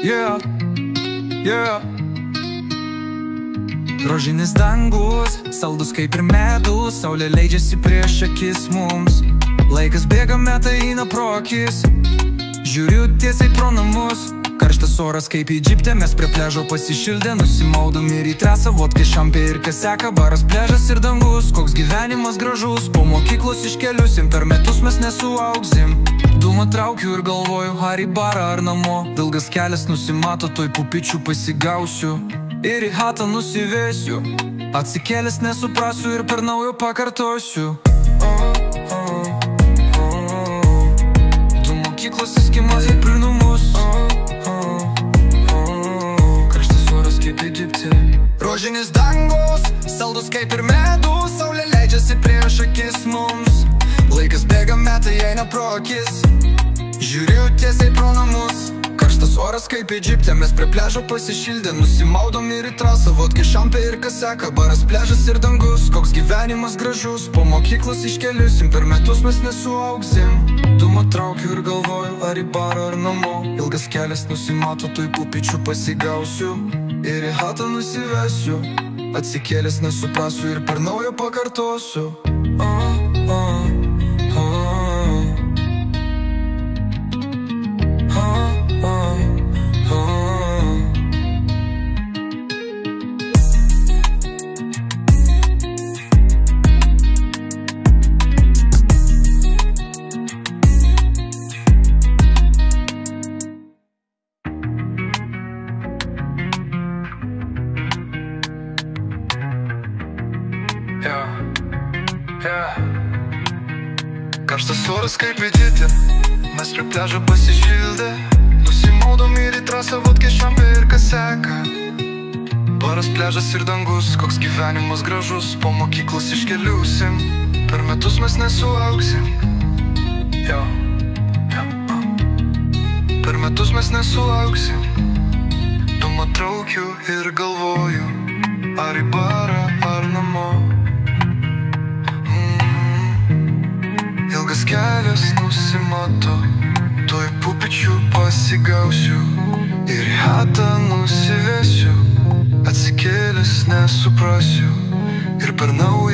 Yeah, yeah. Rožinis dangus, saldus kaip ir medus, saulė leidžiasi prieš akis mums. Laikas bėga, metai eina pro akis, žiūriu tiesiai pro namus. Karštas oras kaip Egipte, mes prie pležo pasišildę, nusimaudom ir į trasą, vodka šampė ir kas seka, baras, pležas ir dangus. Koks gyvenimas gražus, po mokyklos iškeliusim, per metus mes nesuaugsim. Dūmą traukiu ir galvoju, ar į barą ar namo. Ilgas kelias nusimato, toj pupičių pasigausiu ir į hatą nusivėsiu. Atsikėlęs nesuprasiu ir per naujo pakartosiu. Du mokyklos įskimas ir prinumus. Karštas oras kaip Egipte. Rožinis dangus, saldus kaip ir medus, saulė leidžiasi prieš akis mums. Laikas bėga, metai eina pro akis, žiūriu tiesiai pro namus. Karštas oras kaip Egipte, mes prie pležo pasišildę, nusimaudom ir į trasą, vodka šampė ir kas seka, baras, pležas ir dangus. Koks gyvenimas gražus, po mokyklos iškeliusim, per metus mes nesuaugsim. Dūmą traukiu ir galvoju, ar į barą ar namo. Ilgas kelias nusimato, toj pupičių pasigausiu ir į hatą nusivesiu. Atsikėlęs nesuprasiu ir per naujo pakartosiu. Karštas oras kaip Egipte, mes prie pležo pasišildę, nusimaudom ir į trasą, vodka šampė ir kas seka, baras, pležas ir dangus. Koks gyvenimas gražus, po mokyklos iškeliusim, per metus mes nesuaugsim. Per metus mes nesuaugsim. Dūmą traukiu ir galvoju, ar į barą ar namo. Ilgas kelias nusimato, toj pupičių pasigausiu ir į hatą nusivesiu. Atsikėlęs nesuprasiu ir per naują